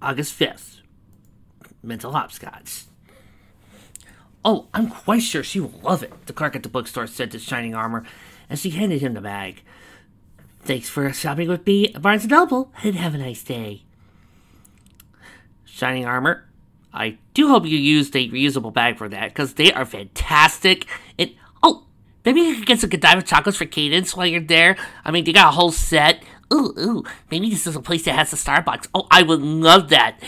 August 5th. Mental hopscotch. Oh, I'm quite sure she will love it, the clerk at the bookstore said to Shining Armor as she handed him the bag. Thanks for shopping with me at Barnes & Noble, and have a nice day. Shining Armor, I do hope you used a reusable bag for that, because they are fantastic. And, oh, maybe you could get some Godiva chocolates for Cadence while you're there. I mean, they got a whole set. Ooh, maybe this is a place that has a Starbucks. Oh, I would love that.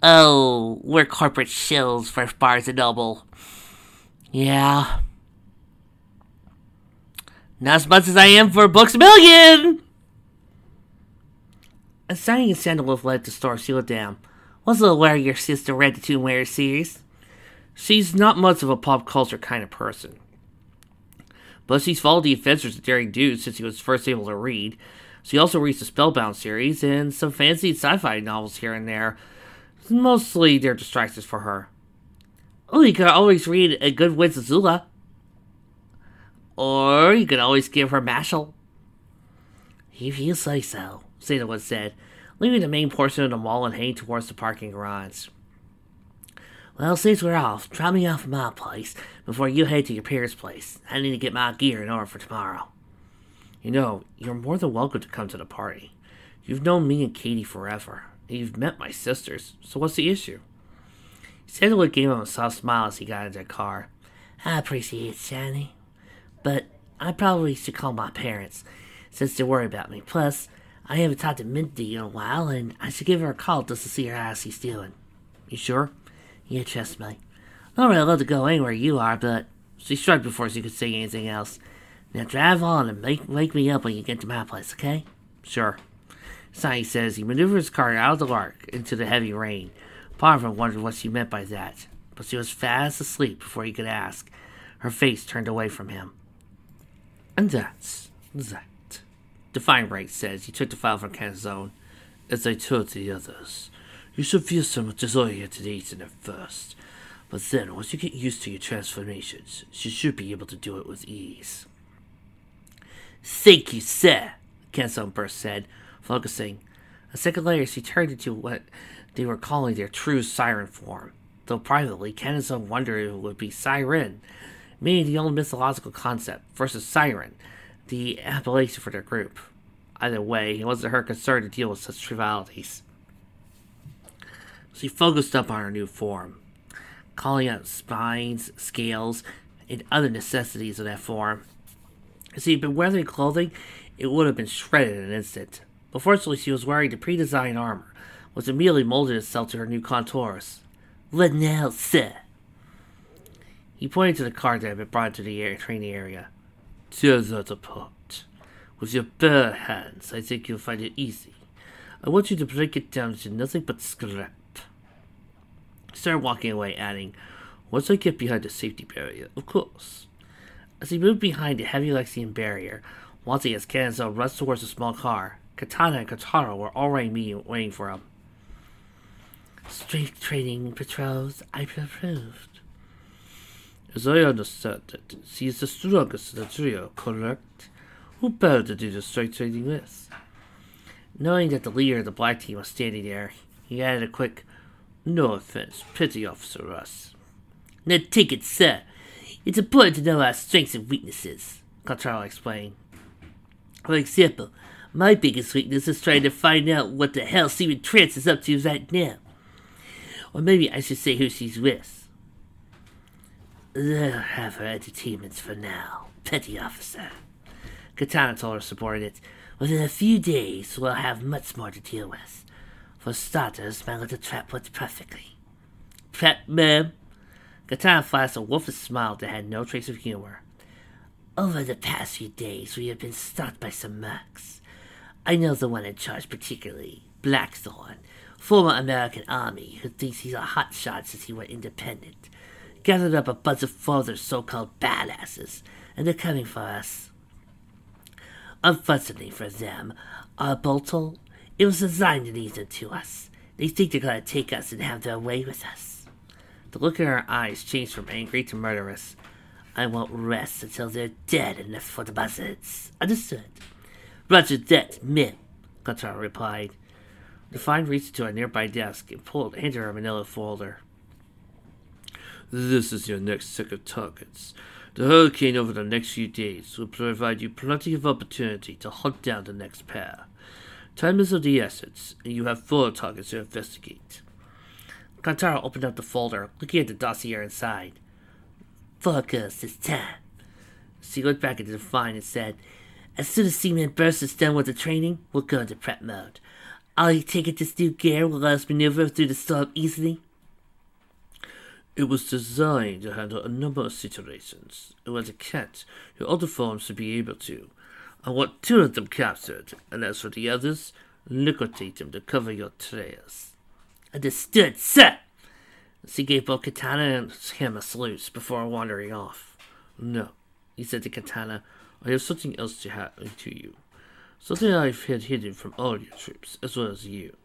Oh, we're corporate shills for Barnes & Noble. Yeah. Not as much as I am for Books A Million! As Sunny and Sandalwood left the store, she looked down. Wasn't aware your sister read the Tomb Raider series. She's not much of a pop culture kind of person. But she's followed the adventures of Daring Do since she was first able to read. She also reads the Spellbound series and some fancy sci-fi novels here and there. Mostly they're distractions for her. Oh, you could always read A Good Witch Azula. Or you could always give her Mashal. If you say so, Sandalwood said, leaving the main portion of the mall and heading towards the parking garage. Well, since we're off, drop me off at my place before you head to your parents' place. I need to get my gear in order for tomorrow. You know, you're more than welcome to come to the party. You've known me and Katie forever, and you've met my sisters, so what's the issue? Sandalwood gave him a soft smile as he got into the car. I appreciate it, Shani. But I probably should call my parents, since they worry about me. Plus, I haven't talked to Mindy in a while, and I should give her a call just to see how she's doing. You sure? Yeah, trust me. Not really allowed to go anywhere you are, but she shrugged before she could say anything else. Now drive on and wake me up when you get to my place, okay? Sure. Sonny says he maneuvered his car out of the lark into the heavy rain. Part of him wondered what she meant by that, but she was fast asleep before he could ask, her face turned away from him. And that's that. Define Right says he took the file from Kenneth's own. As I told the others, you should feel somewhat disoriented at first, but then once you get used to your transformations, you should be able to do it with ease. Thank you, sir, Kenneth's own burst said, focusing. A second later, she turned into what they were calling their true siren form, though privately, Kenneth's own wondered if it would be siren, meaning the old mythological concept, versus siren, the appellation for their group. Either way, it wasn't her concern to deal with such trivialities. She focused up on her new form, calling out spines, scales, and other necessities of that form. If she had been wearing clothing, it would have been shredded in an instant. But fortunately, she was wearing the pre-designed armor, which immediately molded itself to her new contours. What now, sir? He pointed to the car that had been brought to the training area. Tear that apart. With your bare hands, I think you'll find it easy. I want you to break it down to nothing but scrap. He started walking away, adding, once I get behind the safety barrier, of course. As he moved behind the heavy Lexian barrier, watching as Kenzo rushed towards a small car, Katana and Katara were already waiting for him. Strength training patrols, I approved. As I understand it, she is the strongest of the trio, correct? Who better to do the strength training with? Knowing that the leader of the black team was standing there, he added a quick, no offense, pity, Officer Russ. Now take it, sir. It's important to know our strengths and weaknesses, Katara explained. For example, my biggest weakness is trying to find out what the hell Steven Trance is up to right now. Or maybe I should say who she's with. They'll have her entertainments for now, Petty Officer. Katana told her subordinate. Within a few days, we'll have much more to deal with. For starters, my little trap worked perfectly. Trap, ma'am? Katana flashed a wolfish smile that had no trace of humor. Over the past few days, we have been stalked by some mercs. I know the one in charge particularly, Blackthorn, former American Army, who thinks he's a hotshot since he went independent. Gathered up a bunch of further so-called badasses, and they're coming for us. Unfortunately for them, our boltal, it was designed to ease them to us. They think they're going to take us and have their way with us. The look in her eyes changed from angry to murderous. I won't rest until they're dead and left for the buzzards. Understood? Roger that, Mim, Katara replied. Define reached to a nearby desk and handed her a manila folder. This is your next set of targets. The hurricane over the next few days will provide you plenty of opportunity to hunt down the next pair. Time is of the essence, and you have 4 targets to investigate. Kantaro opened up the folder, looking at the dossier inside. Focus, it's time. She looked back at Define and said, as soon as Seaman Burst is done with the training, we'll go into prep mode. All you take it this new gear will let us maneuver through the storm easily. It was designed to handle a number of situations. It was a cat your other forms should be able to. I want 2 of them captured, and as for the others, liquidate them to cover your trails. Understood, sir! She gave both Katana and him a salute before wandering off. No, he said to Katana, I have something else to happen to you. Something I've had hidden from all your troops, as well as you.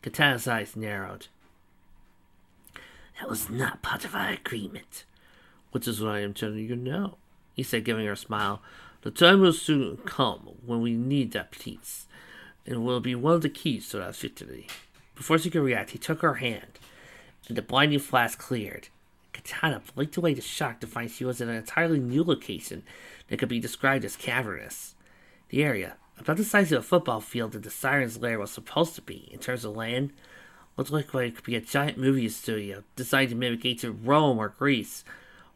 Katana's eyes narrowed. That was not part of our agreement. Which is what I am telling you now, he said, giving her a smile. The time will soon come when we need that peace, and it will be one of the keys to our victory. Before she could react, he took her hand, and the blinding flash cleared. Katana blinked away to shock to find she was in an entirely new location that could be described as cavernous. The area, about the size of a football field that the Siren's lair was supposed to be in terms of land, looked like it could be a giant movie studio designed to mimic ancient Rome or Greece.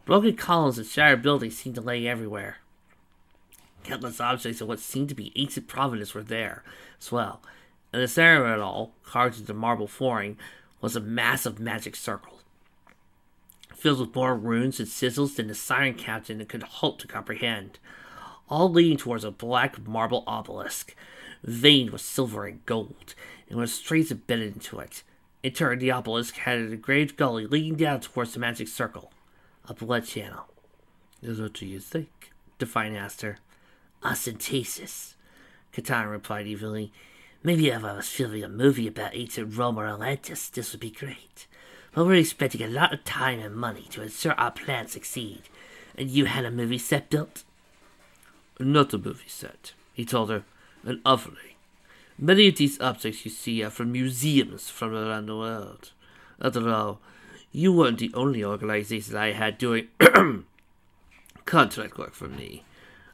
Broken columns and shattered buildings seemed to lay everywhere. Countless objects of what seemed to be ancient provenance were there as well, and the center of it all, carved into marble flooring, was a massive magic circle, filled with more runes and sigils than the Siren captain could hope to comprehend, all leading towards a black marble obelisk, veined with silver and gold, and with streets embedded into it. In turn, the obelisk had an engraved gully leading down towards the magic circle, a blood channel. What do you think? Define asked her. Ostentatious, Katana replied evenly. Maybe if I was filming a movie about ancient Rome or Atlantis, this would be great. But we're spending a lot of time and money to ensure our plans succeed. And you had a movie set built? Not a movie set, he told her, an ovary. Many of these objects you see are from museums from around the world. After all, you weren't the only organization I had doing contract work for me.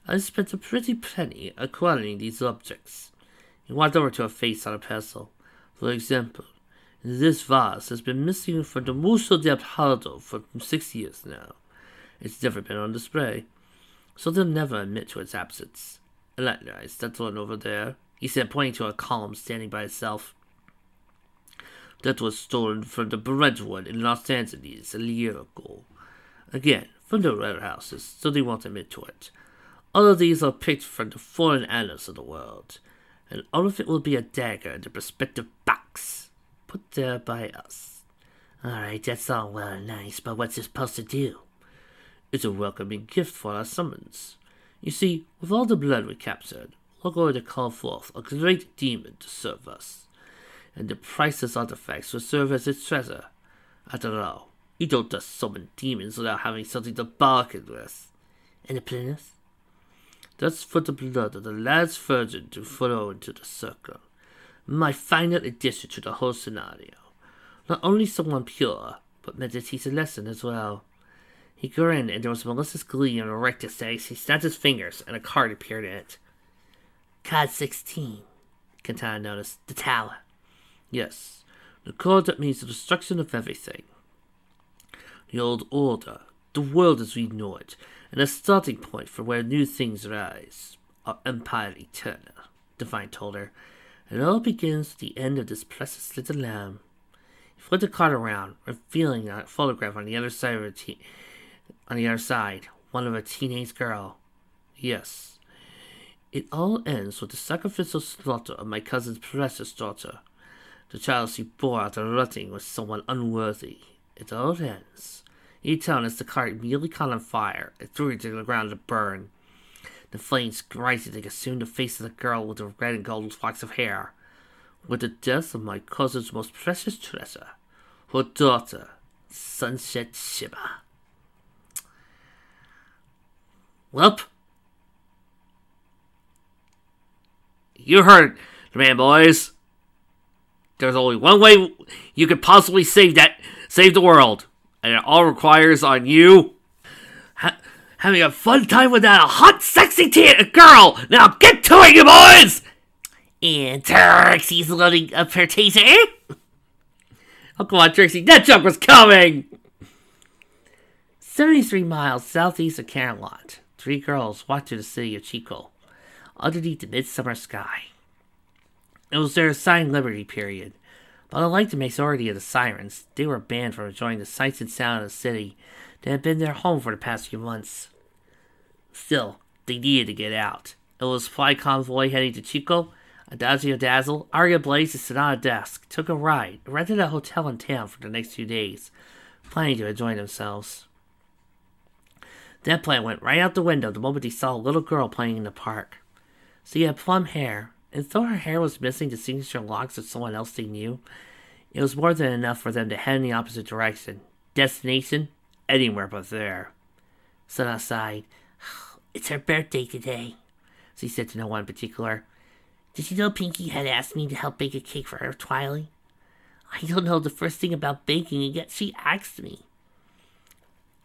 I spent a pretty penny acquiring these objects. He walked over to a face on a pedestal. For example, this vase has been missing from the Museo del Prado for 6 years now. It's never been on display, so they'll never admit to its absence. Likewise, that one over there, he said, pointing to a column standing by itself. That was stolen from the Brentwood in Los Angeles a year ago. Again, from the warehouses, so they won't admit to it. All of these are picked from the foreign annals of the world, and all of it will be a dagger in the prospective box, put there by us. Alright, that's all well and nice, but what's it supposed to do? It's a welcoming gift for our summons. You see, with all the blood we captured, we're going to call forth a great demon to serve us, and the priceless artifacts will serve as its treasure. After all, you don't just summon demons without having something to bargain with. And the Plymouth? That's for the blood of the last virgin to flow into the circle. My final addition to the whole scenario. Not only someone pure, but meant to teach a lesson as well. He grinned, and there was malicious glee in Erectus as he snapped his fingers, and a card appeared in it. Card 16, Katana noticed. The tower. Yes, the card that means the destruction of everything. The old order, the world as we know it, and a starting point for where new things rise. Our empire eternal, Divine told her. It all begins with the end of this precious little lamb. He flipped the card around, revealing a photograph on the other side one of a teenage girl. Yes. It all ends with the sacrificial slaughter of my cousin's precious daughter. The child she bore after rutting with someone unworthy. It all ends. He turned as the cart immediately caught on fire and threw it to the ground to burn. The flames rising to consume the face of the girl with the red and gold locks of hair. With the death of my cousin's most precious treasure, her daughter, Sunset Shiba. Welp. You heard the man, boys. There's only one way you could possibly save the world. And it all requires on you having a fun time with that hot, sexy girl. Now get to it, you boys! And Trixie's loading up her taser. Oh, come on, Trixie. That joke was coming! 73 miles southeast of Carolot, 3 girls walked through the city of Chico, underneath the midsummer sky. It was their assigned liberty period, but unlike the majority of the sirens, they were banned from enjoying the sights and sound of the city that had been their home for the past few months. Still, they needed to get out. It was a supply convoy heading to Chico. Adagio Dazzle, Aria Blaze, and Sonata Desk took a ride and rented a hotel in town for the next 2 days, planning to enjoy themselves. That plan went right out the window the moment they saw a little girl playing in the park. She had plum hair, and though her hair was missing the signature locks of someone else they knew, it was more than enough for them to head in the opposite direction. Destination? Anywhere but there. Sonata sighed. It's her birthday today, she said to no one in particular. Did you know Pinky had asked me to help bake a cake for her, Twilight? I don't know the first thing about baking, and yet she asked me.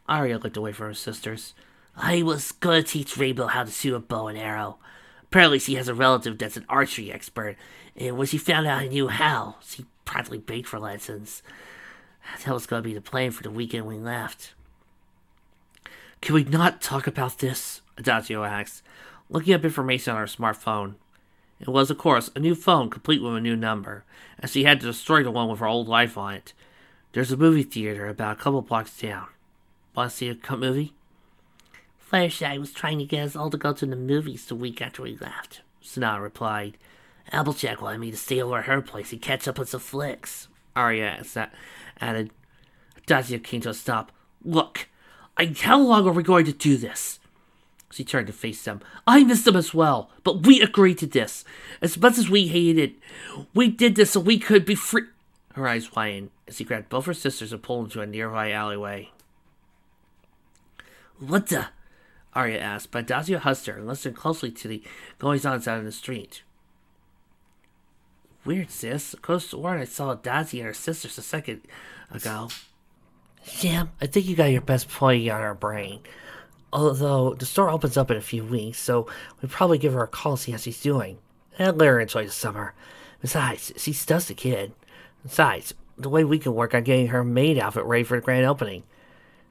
Aria looked away from her sisters. I was going to teach Rainbow how to shoot a bow and arrow. Apparently she has a relative that's an archery expert, and when she found out I knew how, she promptly begged for lessons. That was going to be the plan for the weekend we left. Can we not talk about this? Adagio asked, looking up information on her smartphone. It was, of course, a new phone complete with a new number, and she had to destroy the one with her old life on it. There's a movie theater about a couple blocks down. Want to see a movie? Fluttershy was trying to get us all to go to the movies the week after we left, Sonata replied. Applejack wanted me to stay over at her place and catch up with some flicks. Aria added. Adagio came to a stop. Look, how long are we going to do this? She turned to face them. I miss them as well, but we agreed to this. As much as we hated it, we did this so we could be free. Her eyes widened as she grabbed both her sisters and pulled into a nearby alleyway. What the? Aria asked, but Adagio husked her and listened closely to the goings-ons out in the street. Weird, sis. I could have sworn I saw Adagio and her sisters a second ago. Sam, I think you got your best play on our brain. Although, the store opens up in a few weeks, so we'd probably give her a call to see how she's doing. And let her enjoy the summer. Besides, she's just a kid. Besides, the way we can work on getting her maid outfit ready for the grand opening.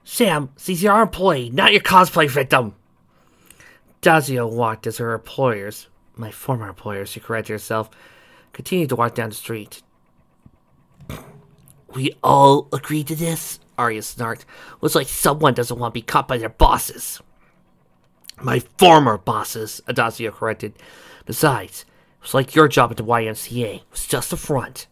Sam, she's your employee, not your cosplay victim! Adagio walked as her employers, my former employers, she corrected herself, continued to walk down the street. We all agreed to this? Aria snarked. Looks like someone doesn't want to be caught by their bosses. My former bosses, Adagio corrected. Besides, it was like your job at the YMCA. It was just a front.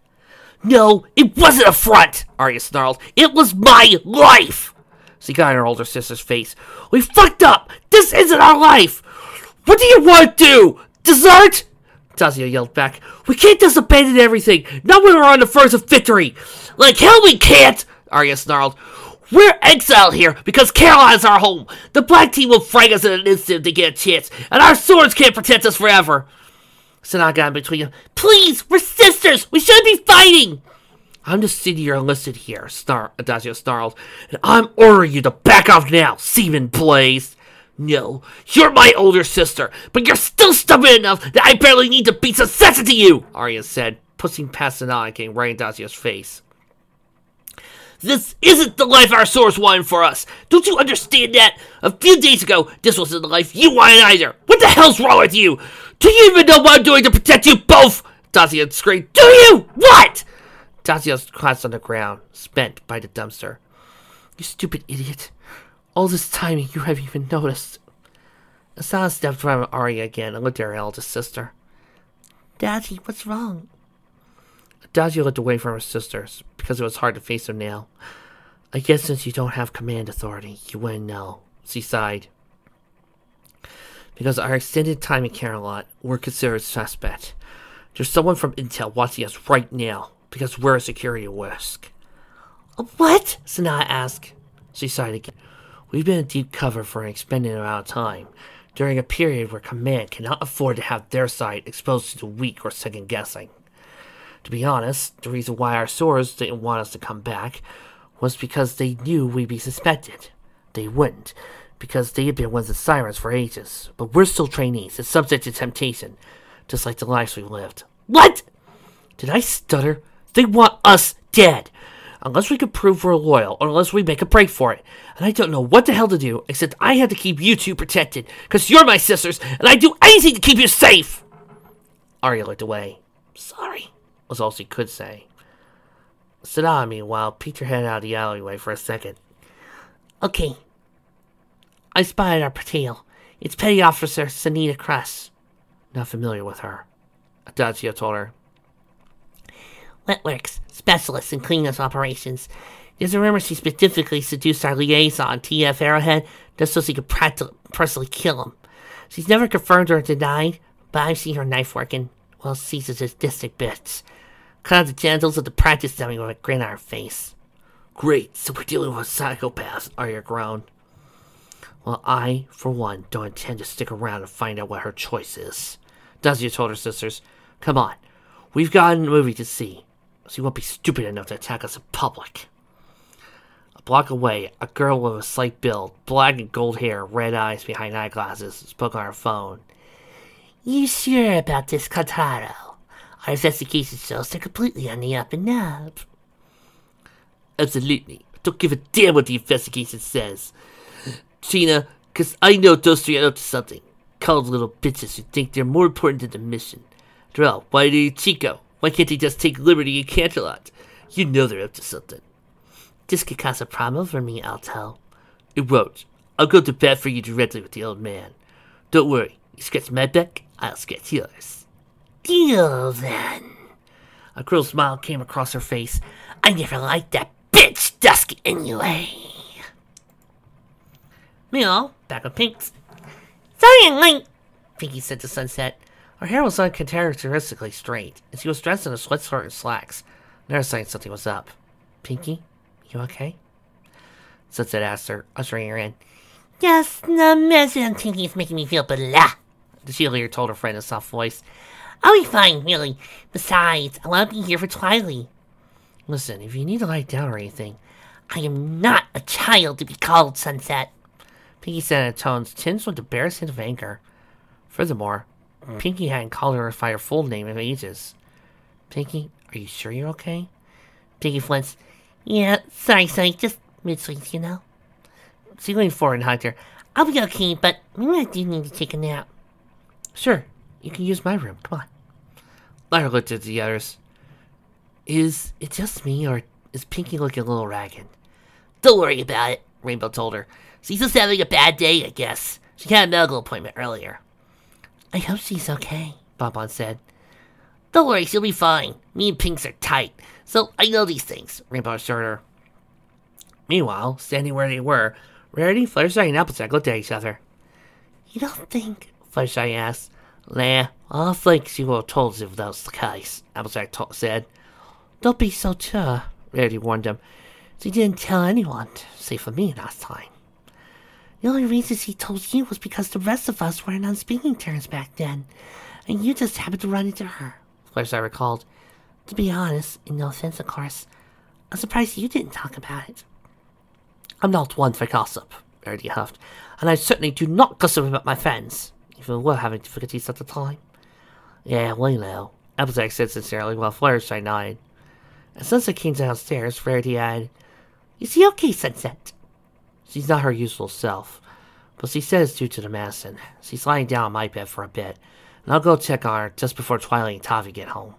No, it wasn't a front, Aria snarled. It was my life! She got in her older sister's face. We fucked up! This isn't our life! What do you want to do? Desert? Adagio yelled back. We can't just abandon everything, not when we're on the verge of victory! Like hell we can't! Aria snarled. We're exiled here because Carolot is our home. The black team will frag us in an instant if they get a chance, and our swords can't protect us forever. Sonata got in between them. Please, we're sisters. We shouldn't be fighting. I'm the senior enlisted here, Adagio snarled, and I'm ordering you to back off now, Seaman Blaze. No, you're my older sister, but you're still stubborn enough that I barely need to beat some sense into you, Aria said, pushing past Sonata and getting right in Adagio's face. This isn't the life our swords wanted for us. Don't you understand that? A few days ago, this wasn't the life you wanted either. What the hell's wrong with you? Do you even know what I'm doing to protect you both? Adagio screamed. Do you? What? Adagio collapsed on the ground, spent by the dumpster. You stupid idiot. All this time you haven't even noticed. Asana stepped around Aria again and looked at her eldest sister. Daddy, what's wrong? Adagio looked away from her sisters, because it was hard to face them now. I guess since you don't have command authority, you wouldn't know. She sighed. Because our extended time in Carolot, we're considered suspect. There's someone from Intel watching us right now, because we're a security risk. What? Sonata asked. She sighed again. We've been in deep cover for an extended amount of time, during a period where command cannot afford to have their side exposed to the weak or second-guessing. To be honest, the reason why our swords didn't want us to come back was because they knew we'd be suspected. They wouldn't, because they had been with the sirens for ages. But we're still trainees and subject to temptation, just like the lives we lived. What? Did I stutter? They want us dead! Unless we can prove we're loyal, or unless we make a break for it. And I don't know what the hell to do, except I have to keep you two protected, because you're my sisters, and I'd do anything to keep you safe! Arya looked away. Sorry, was all she could say. Sadala, meanwhile, peeked her head out of the alleyway for a second. Okay. I spotted our patrol. It's Petty Officer Sanita Cress. Not familiar with her, Adagio told her. Wetworks, specialist in cleanup operations. There's a rumor she specifically seduced our liaison, T.F. Arrowhead, just so she could personally kill him. She's never confirmed or denied, but I've seen her knife working. Well, she's a sadistic bitch. Cut out the genitals of the practice dummy with a grin on her face. Great, so we're dealing with psychopaths, Arya groaned. Well, I, for one, don't intend to stick around and find out what her choice is. Dazia told her sisters. Come on, we've got a movie to see. She won't be stupid enough to attack us in public. A block away, a girl with a slight build, black and gold hair, red eyes behind eyeglasses, spoke on her phone. You sure about this, Kotaro? Our investigation shows they're completely on the up and up. Absolutely. I don't give a damn what the investigation says. Tina, because I know those three are up to something. Cold little bitches who think they're more important than the mission. Drell, why do you Chico? Why can't they just take Liberty and Canterlot? You know they're up to something. This could cause a problem for me, I'll tell. It won't. I'll go to bat for you directly with the old man. Don't worry. You scratch my back, I'll scratch yours. Deal, then. A cruel smile came across her face. I never liked that bitch Dusky anyway. Meanwhile, back with Pinks. Sorry I'm late, Pinky said to Sunset. Her hair was uncharacteristically straight, and she was dressed in a sweatshirt and slacks. Never saying something was up. Pinky, you okay? Sunset asked her, ushering her in. Yes, the message on Pinky is making me feel blah, the cheerleader told her friend in a soft voice. I'll be fine, really. Besides, I want to be here for Twilight. Listen, if you need to lie down or anything, I am not a child to be called, Sunset. Pinky said in tones tinged with a barest hint of anger. Furthermore, Pinky hadn't called her by her full name in ages. Pinky, are you sure you're okay? Pinky flinched. Yeah, sorry, just mid-sleep, you know? She leaned forward and hugged her. I'll be okay, but maybe I do need to take a nap. Sure, you can use my room, come on. Lyra looked at the others. Is it just me, or is Pinky looking a little ragged? Don't worry about it, Rainbow told her. She's just having a bad day, I guess. She had a medical appointment earlier. I hope she's okay, Bonbon said. Don't worry, she'll be fine. Me and Pinks are tight, so I know these things, Rainbow assured her. Meanwhile, standing where they were, Rarity, Fluttershy, and Applejack looked at each other. You don't think? Fluttershy asked. Nah, I think she would have told us if that was the case, Applejack said. Don't be so sure, Rarity warned him. She didn't tell anyone, save for me last time. The only reason she told you was because the rest of us weren't on speaking terms back then, and you just happened to run into her, Fluttershy recalled. To be honest, in no offense, of course, I'm surprised you didn't talk about it. I'm not one for gossip, Rarity huffed, and I certainly do not gossip about my friends, even we're having difficulties at the time. Yeah, well, you know, Applejack said sincerely while Fluttershy nodded. As Sunset came downstairs, Rarity added, Is she okay, Sunset? She's not her usual self, but she said it's due to the medicine. She's lying down on my bed for a bit, and I'll go check on her just before Twilight and Tavi get home.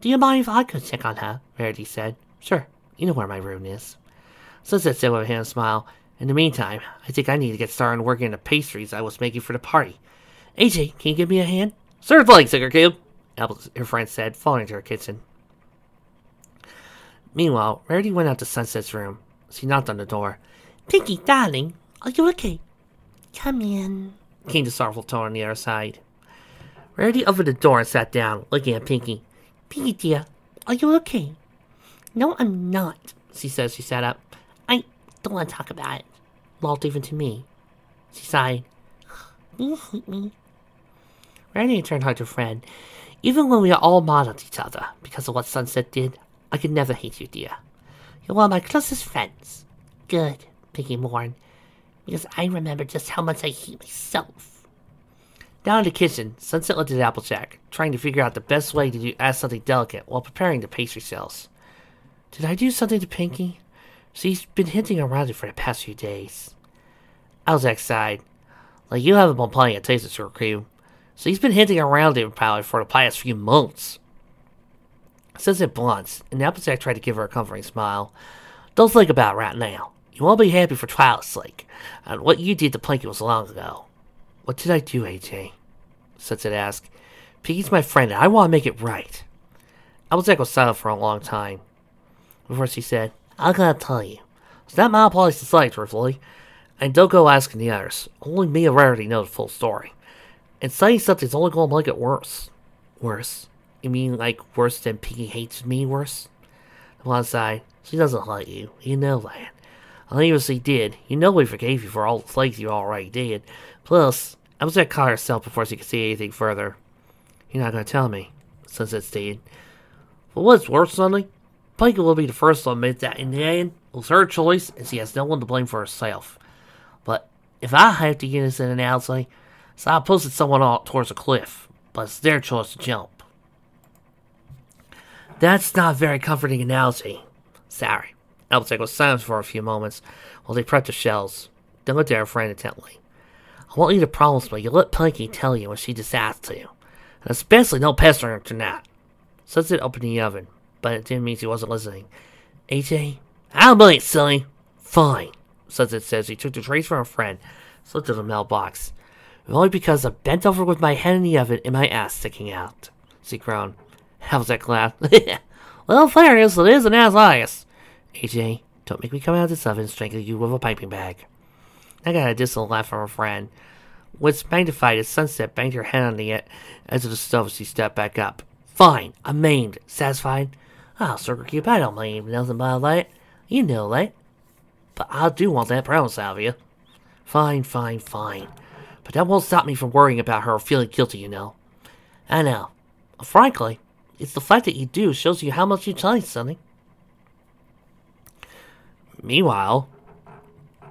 Do you mind if I go check on her? Rarity said. Sure, you know where my room is. Sunset said with a hand smile. In the meantime, I think I need to get started on working on the pastries I was making for the party. AJ, can you give me a hand? Certainly, Sugar Cube, her friend said, falling into her kitchen. Meanwhile, Rarity went out to Sunset's room. She knocked on the door. Pinky, darling, are you okay? Come in, came the sorrowful tone on the other side. Rarity opened the door and sat down, looking at Pinky. Pinky, dear, are you okay? No, I'm not, she said as she sat up. I don't want to talk about it. Not even to me. She sighed. You hate me. Rarity turned to her friend. Even when we are all mad at each other because of what Sunset did, I could never hate you, dear. You're one of my closest friends. Good, Piggy mourned, because I remember just how much I hate myself. Down in the kitchen, Sunset looked at Applejack, trying to figure out the best way to add something delicate while preparing the pastry shells. Did I do something to Pinky? She's been hinting around it for the past few days. Applejack sighed. Like, you haven't been playing a taste of sugar cream. She's been hinting around it about it for the past few months. Sunset blunched, and Applejack tried to give her a comforting smile. Don't think about it right now. You won't be happy for Twilight's sake, and what you did to Pinky was long ago. What did I do, AJ? Sunset asked. Pinky's my friend, and I want to make it right. Applejack was silent for a long time. Before she said, I gotta tell you, it's not my place to say, truthfully, and don't go asking the others. Only me and Rarity know the full story. And saying something's only gonna make it worse. Worse? You mean like worse than Pinky hates me worse? The blonde sighed. She doesn't hate you. You know that. And even if she did, you know we forgave you for all the things you already did. Plus, Applejack caught herself before she could see anything further. You're not gonna tell me, Sunset stated. Well, what's worse, Sonny? Pinky will be the first to admit that in the end, it was her choice, and she has no one to blame for herself. But if I have to get this in an analogy, so I posted someone out towards a cliff, but it's their choice to jump. That's not a very comforting analogy. Sorry. Applejack was silent for a few moments while they prepped the shells. Then looked at her friend intently. I want you to promise me you'll let Pinky tell you when she decides to. And especially no pestering her tonight. Sunset opened the oven, but it didn't mean she wasn't listening. AJ? I'll be it, silly. Fine, Sunset said as he took the trays from her friend, slipped it in the mailbox. Only because I bent over with my head in the oven and my ass sticking out. She groaned. Applejack laughed. Well, fairness, it is an ass. AJ, don't make me come out of this oven and strangle you with a piping bag. I got a distant laugh from her friend, which magnified as Sunset banged her head on the edge of the stove as she stepped back up. Fine, I'm maimed. Satisfied? I'll sugar cube, I don't mind nothing about that. You know that. But I do want that brown salvia. Fine. But that won't stop me from worrying about her or feeling guilty, you know. I know. Frankly, it's the fact that you do shows you how much you taste, Sonny. Meanwhile,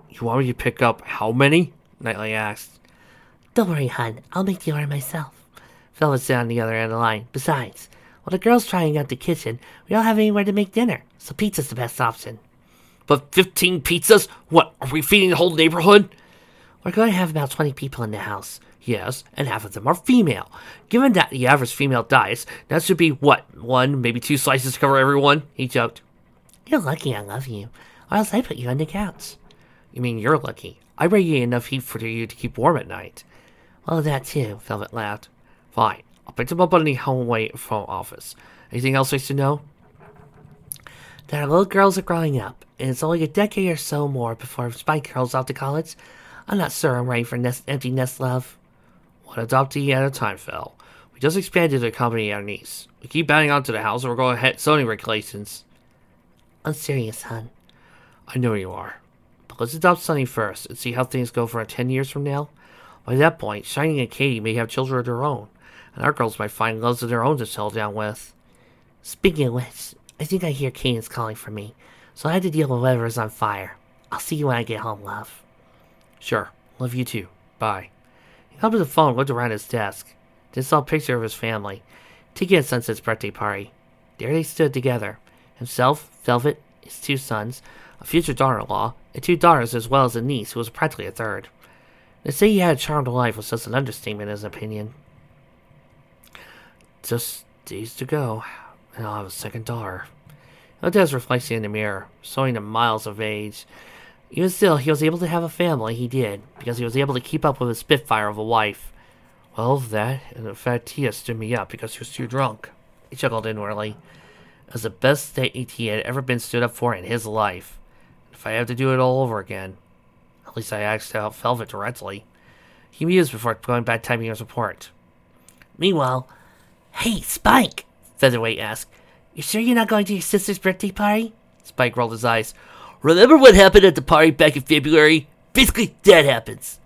you want me to pick up how many? Knightley asked. Don't worry, hon. I'll make the order myself. Velvet said on the other end of the line. Besides, while the girls trying out the kitchen, we don't have anywhere to make dinner, so pizza's the best option. But 15 pizzas? What, are we feeding the whole neighborhood? We're going to have about 20 people in the house. Yes, and half of them are female. Given that the average female diets, that should be, what, 1, maybe 2 slices to cover everyone? He joked. You're lucky I love you, or else I put you on the couch. You mean you're lucky? I radiate enough heat for you to keep warm at night. Well, that too, Velvet laughed. Fine, I'll pick them up on the home phone office. Anything else I should know? That our little girls are growing up, and it's only a decade or so more before Spike goes off to college. I'm not sure I'm ready for empty nest love. One adoptee at a time, Phil. We just expanded the company at our niece. We keep batting onto the house and we're going to hit zoning regulations. I'm serious, hon. I know you are. But let's adopt Sunny first and see how things go for 10 years from now. By that point, Shining and Katie may have children of their own, and our girls might find loves of their own to settle down with. Speaking of which, I think I hear Kane's calling for me, so I had to deal with whatever's on fire. I'll see you when I get home, love. Sure. Love you too. Bye. He held up the phone and looked around his desk. Then saw a picture of his family. Tiki and Sunset's birthday party. There they stood together. Himself, Velvet, his 2 sons, a future daughter-in-law, and 2 daughters as well as a niece who was practically a third. To say he had a charmed life was just an understatement in his opinion. Just days to go, and I'll have a second daughter. He looked at his reflection in the mirror, showing him miles of age. Even still, he was able to have a family, he did, because he was able to keep up with his spitfire of a wife. Well, that, and in fact, Tia stood me up because she was too drunk. He chuckled inwardly. It was the best date he had ever been stood up for in his life. If I have to do it all over again. At least I asked out Velvet directly. He mused before going back typing his report. Meanwhile, hey, Spike, Featherweight asked. You sure you're not going to your sister's birthday party? Spike rolled his eyes. Remember what happened at the party back in February? Basically, that happens.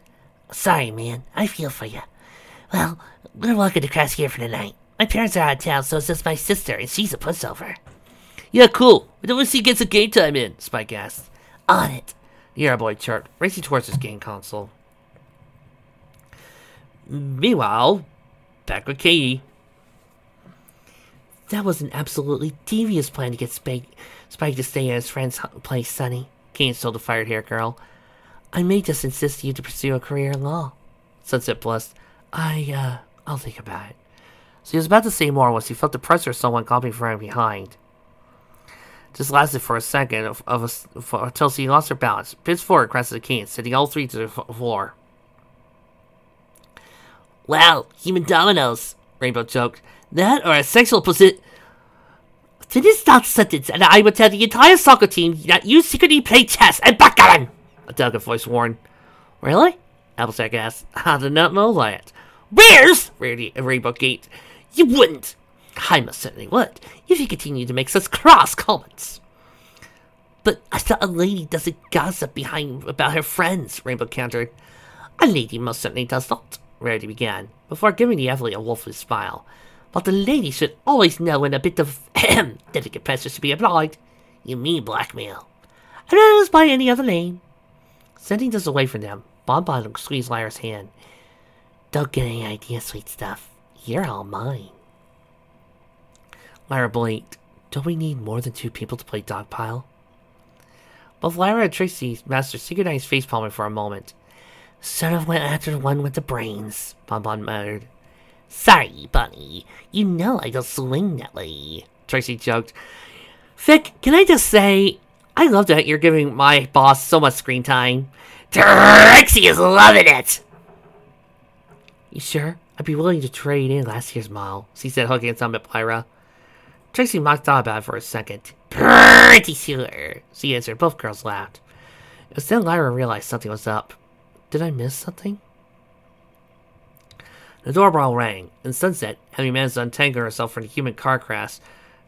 Sorry, man. I feel for you. Well, we're welcome to crash here for the night. My parents are out of town, so it's just my sister, and she's a pushover. Yeah, cool. But when she gets a game time in, Spike asked. On it. The airboy chirped, racing towards his game console. Meanwhile, back with Katie. That was an absolutely devious plan to get Spike to stay at his friend's place, Sonny. Kane told the fired-hair girl. I may just insist you to pursue a career in law. Sunset blushed. I'll think about it. So he was about to say more when she felt the pressure of someone coming from behind. Just lasted for a second until she lost her balance, pitched forward across the cane, sending all three to the floor. Wow, human dominoes, Rainbow joked. That or a sexual position. Finish that sentence, and I will tell the entire soccer team that you secretly play chess and backgammon, a delicate voice warned. Really? Applejack asked. I did not know that. Where's Rainbow gaped. You wouldn't. I most certainly would, if you continued to make such cross comments. But I thought a lady doesn't gossip about her friends, Rainbow countered. A lady most certainly does not, Rarity began, before giving the athlete a wolfish smile. But the lady should always know when a bit of delicate pressure should be applied. You mean blackmail. And that is by any other name. Sending this away from them, Bonbon squeezed Lyra's hand. Don't get any ideas, sweet stuff. You're all mine. Lyra blinked. Don't we need more than 2 people to play Dogpile? Both Lyra and Tracy mastered synchronized facepalming for a moment. Sort of went after the one with the brains, Bonbon muttered. Sorry, Bunny. You know I don't swing that way, Tracy joked. Vic, can I just say, I love that you're giving my boss so much screen time. Trixie is loving it! You sure? I'd be willing to trade in last year's model, she said, hugging its at Lyra. Tracy mocked thought about it for a second. Pretty sure, she answered. Both girls laughed. It was then Lyra realized something was up. Did I miss something? The doorbell rang, and Sunset, having managed to untangle herself from the human car crash,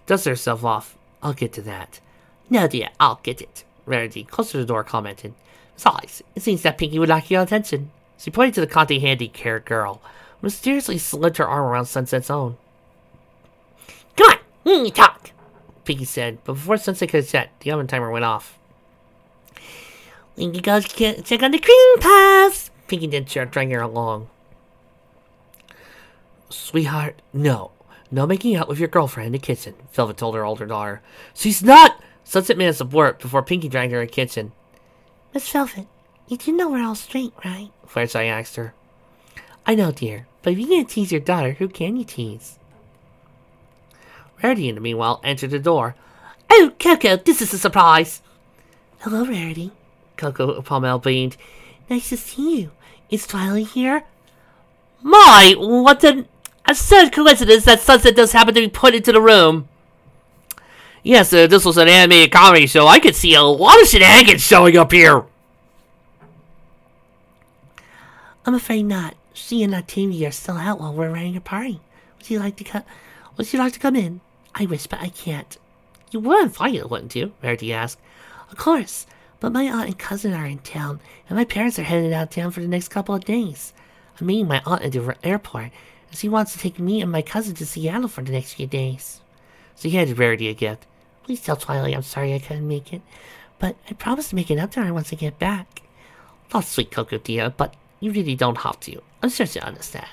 dusted herself off. I'll get to that. No, dear, I'll get it, Rarity, close to the door, commented. Besides, it seems that Pinky would like your attention. She pointed to the Conte handy-care girl, who mysteriously slipped her arm around Sunset's own. Come on, talk, Pinky said, but before Sunset could set, the oven timer went off. We can go check on the cream puffs, Pinky did, dragging her along. Sweetheart, no. No making out with your girlfriend in the kitchen, Velvet told her older daughter. She's not! Sunset managed to blurt before Pinky dragged her in the kitchen. Miss Velvet, you do know we're all straight, right? Fireside asked her. I know, dear, but if you can't tease your daughter, who can you tease? Rarity, in the meanwhile, entered the door. Oh, Coco, this is a surprise! Hello, Rarity. Coco Palmel beamed. Nice to see you. Is Twilight here? My, what an absurd coincidence that Sunset does happen to be put into the room. Yes, this was an animated comedy show. I could see a lot of shenanigans showing up here. I'm afraid not. She and Octavia are still out while we're running a party. Would you like to come in? I wish, but I can't. You were invited, wouldn't you? Rarity asked. Of course, but my aunt and cousin are in town, and my parents are headed out of town for the next couple of days. I'm meeting my aunt at the airport, and she wants to take me and my cousin to Seattle for the next few days. So he handed Rarity a gift. Please tell Twilight I'm sorry I couldn't make it, but I promise to make it up to her once I get back. Oh, sweet Coco dear, but you really don't have to. I'm sure she'll understand.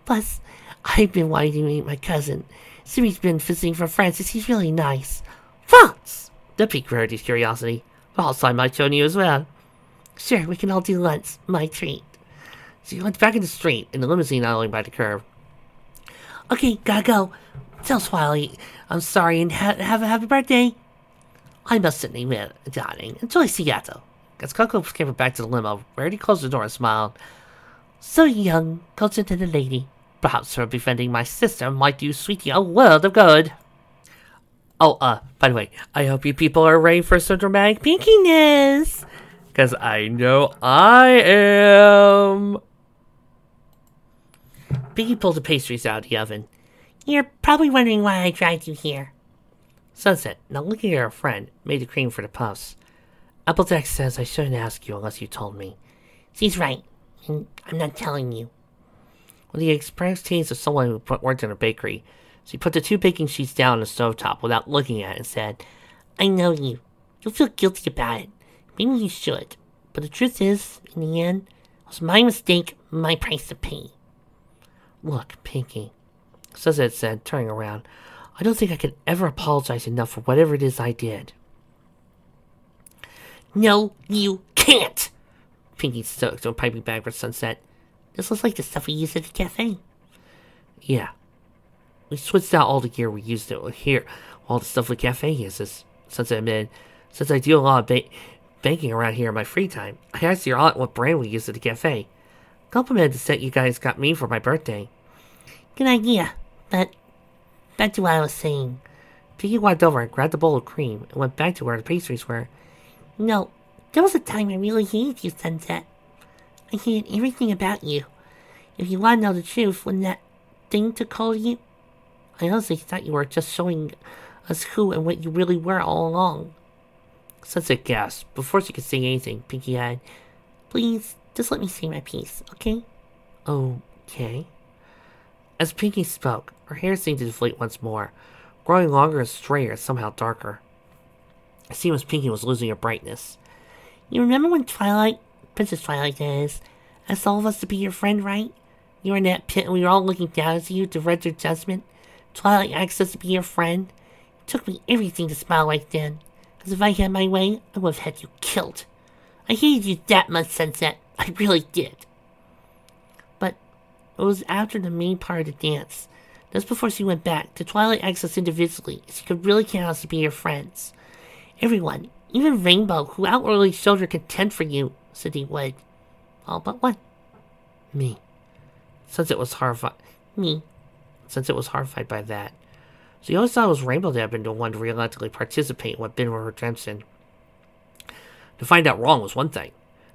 Plus, I've been wanting to meet my cousin. Simi's been visiting from France, and he's really nice. France! That piqued Rarity's curiosity. But I'll sign my Tony you as well. Sure, we can all do lunch. My treat. She went back in the street, in the limousine idling by the curb. Okay, gotta go. Tell Twilight I'm sorry and have a happy birthday. I must certainly will, darling. Enjoy Seattle. As Coco came back to the limo, Rarity closed the door and smiled. So young, closer to the lady. Perhaps her befriending my sister might do Sweetie a world of good. Oh, by the way, I hope you people are ready for some dramatic pinkiness. Because I know I am. Pinky pulled the pastries out of the oven. You're probably wondering why I dragged you here. Sunset, now looking at her friend, made the cream for the puffs. Applejack says I shouldn't ask you unless you told me. She's right, and I'm not telling you. with the express taste of someone who worked in a bakery. She put the 2 baking sheets down on the stovetop without looking at it and said, I know you. You'll feel guilty about it. Maybe you should. But the truth is, in the end, it was my mistake, my price to pay. Look, Pinky, Sunset said, turning around. I don't think I could ever apologize enough for whatever it is I did. No, you can't! Pinky stoked on piping back for Sunset. This looks like the stuff we used at the cafe. Yeah. We switched out all the gear we used here, all the stuff the cafe uses, Sunset admitted. Since I do a lot of banking around here in my free time, I asked your aunt what brand we use at the cafe. Complimented the set you guys got me for my birthday. Good idea, but back to what I was saying. Pinky walked over and grabbed a bowl of cream and went back to where the pastries were. No, there was a time I really hated you, Sunset. I hated everything about you. If you want to know the truth, when that thing took hold of you, I honestly thought you were just showing us who and what you really were all along. Sunset gasped. Before she could say anything, Pinky added, Please, just let me say my piece, okay? Okay. As Pinky spoke, her hair seemed to deflate once more, growing longer and straighter and somehow darker. It seemed as Pinky was losing her brightness. You remember when Twilight, Princess Twilight that is, asked all of us to be your friend, right? You were in that pit and we were all looking down at you to render judgment. Twilight asked us to be your friend. It took me everything to smile right then. Because if I had my way, I would have had you killed. I hated you that much, Sunset. I really did. But it was after the main part of the dance, just before she went back, the Twilight asked us individually if she could really count us to be your friends. Everyone, even Rainbow, who outwardly showed her contempt for you, said he would. All but one. Me. Sunset was horrified. Me. Sunset was horrified by that. She always thought it was Rainbow that had been the one to reluctantly participate in what had been her redemption. To find out wrong was one thing.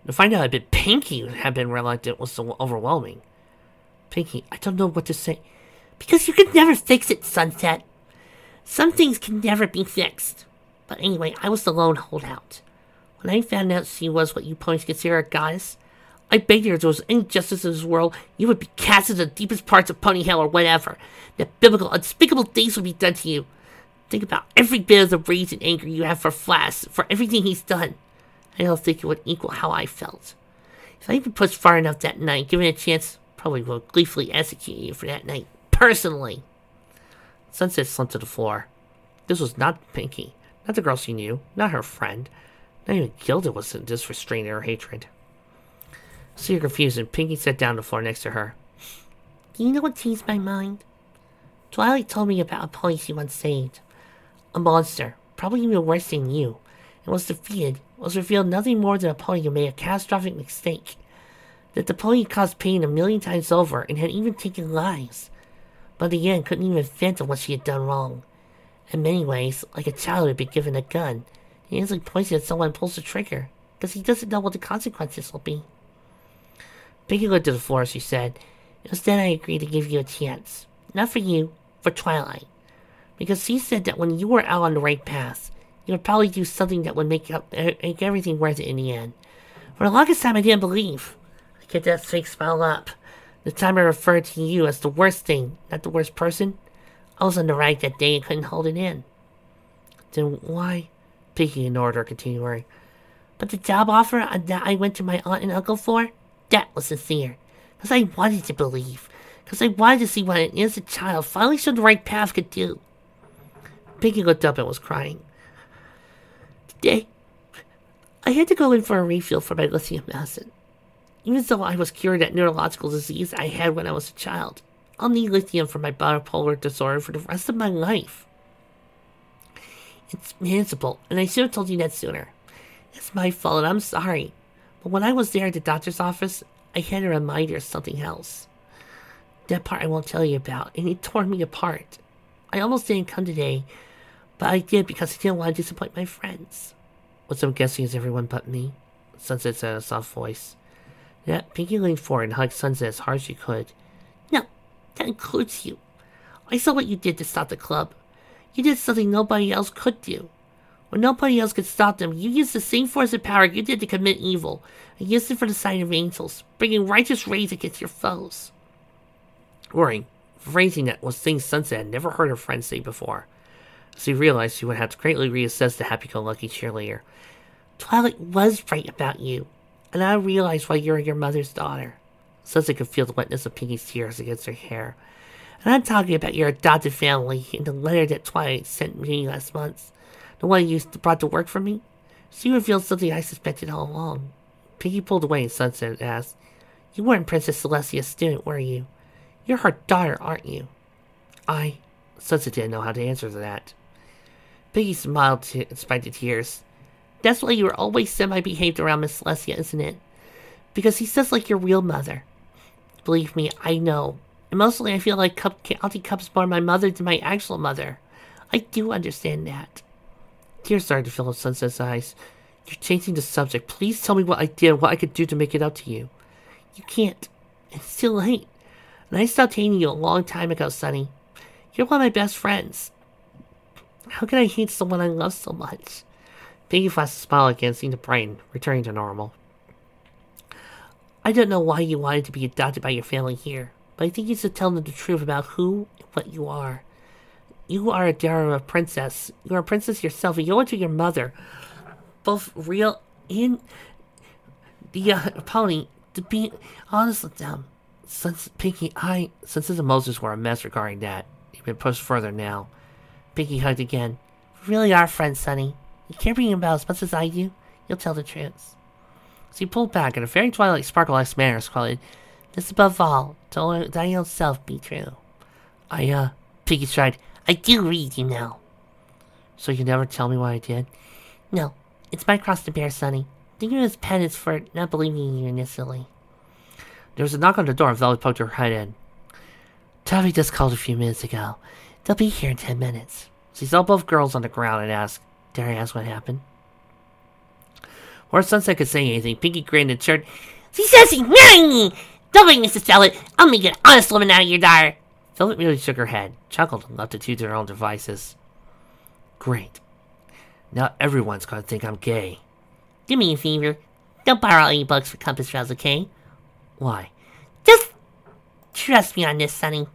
To find out it had been Pinky who had been reluctant was so overwhelming. Pinky, I don't know what to say. Because you could never fix it, Sunset. Some things can never be fixed. But anyway, I was the lone holdout. When I found out she was what you ponies consider a goddess, I begged her if there was any justice in this world, you would be cast into the deepest parts of pony hell or whatever. That biblical, unspeakable things would be done to you. Think about every bit of the rage and anger you have for Flash, for everything he's done. I don't think it would equal how I felt. If I had been pushed far enough that night, given a chance, probably would gleefully execute you for that night, personally. Sunset slumped to the floor. This was not Pinky, not the girl she knew, not her friend. Not even Gilda wasn't this restrained in her hatred. Seeing her confused, and Pinky sat down on the floor next to her. Do you know what changed my mind? Twilight told me about a pony she once saved. A monster, probably even worse than you. And was defeated, was revealed nothing more than a pony who made a catastrophic mistake. That the pony caused pain 1,000,000 times over and had even taken lives. But in the end couldn't even fathom what she had done wrong. In many ways, like a child who had been given a gun, he instantly points at someone and pulls the trigger, because he doesn't know what the consequences will be. Pinky looked at the floor as she said, It was then I agreed to give you a chance. Not for you, for Twilight. Because she said that when you were out on the right path, you would probably do something that would make everything worth it in the end. For the longest time I didn't believe. I kept that fake smile up. The time I referred to you as the worst thing, not the worst person, I was on the right that day and couldn't hold it in. Then why? Pinky ignored her, continuing. But the job offer that I went to my aunt and uncle for, that was sincere. Because I wanted to believe. Because I wanted to see what an innocent child finally showed the right path could do. Pinky looked up and was crying. Today, I had to go in for a refill for my lithium acid. Even though I was cured of that neurological disease I had when I was a child, I'll need lithium for my bipolar disorder for the rest of my life. It's manageable, and I should have told you that sooner. It's my fault, and I'm sorry. But when I was there at the doctor's office, I had a reminder of something else. That part I won't tell you about, and it tore me apart. I almost didn't come today, but I did because I didn't want to disappoint my friends. Which I'm guessing is everyone but me, Sunset said in a soft voice. That Pinky leaned forward and hugged Sunset as hard as she could. No, that includes you. I saw what you did to stop the club. You did something nobody else could do. When nobody else could stop them, you used the same force and power you did to commit evil, and used it for the sign of angels, bringing righteous rays against your foes. worrying, phrasing that was things Sunset had never heard her friend say before. She realized she would have to greatly reassess the happy-go-lucky cheerleader. Twilight was right about you, and I realized why you're your mother's daughter. Sunset could feel the wetness of Pinky's tears against her hair. And I'm talking about your adopted family and the letter that Twilight sent me last month. The one you brought to work for me. She revealed something I suspected all along. Pinky pulled away and Sunset asked, You weren't Princess Celestia's student, were you? You're her daughter, aren't you? Sunset didn't know how to answer to that. Pinky smiled despite the tears. That's why you were always semi-behaved around Miss Celestia, isn't it? Because he says like your real mother. Believe me, I know. And mostly I feel like Auntie Cup's more my mother than my actual mother. I do understand that. Tears started to fill up Sunset's eyes. You're changing the subject. Please tell me what I did, what I could do to make it up to you. You can't. It's too late. And I stopped hating you a long time ago, Sunny. You're one of my best friends. How can I hate someone I love so much? Pinky flashed a smile again, seemed to brighten, returning to normal. I don't know why you wanted to be adopted by your family here, but I think you should tell them the truth about who and what you are. You are a daughter of a princess. You are a princess yourself, and you owe it to your mother, both real and the Polly, to be honest with them. Since his emotions were a mess regarding that, he'd been pushed further now. Pinky hugged again. We really are friends, Sunny. You care about as much as I do, you'll tell the truth. So he pulled back, and a very Twilight Sparkle-esque manner squatted. This above all, don't thy own self be true. Pinky tried. I do read, you know. So you never tell me what I did? No, it's my cross to bear, Sunny. Think of it as penance for not believing in you initially. There was a knock on the door, and Velvet poked her head in. Taffy just called a few minutes ago. They'll be here in 10 minutes. She saw both girls on the ground and asked, Dare I ask what happened? Before Sunset could say anything, Pinky grinned and chirped, She says she's marrying me! Don't make Mrs. Velvet! I'll make an honest woman out of your daughter! Velvet merely shook her head, chuckled, and left the two to their own devices. Great. Now everyone's gonna think I'm gay. Do me a favor. Don't borrow any books for Compass Rose, okay? Why? Just trust me on this, Sunny.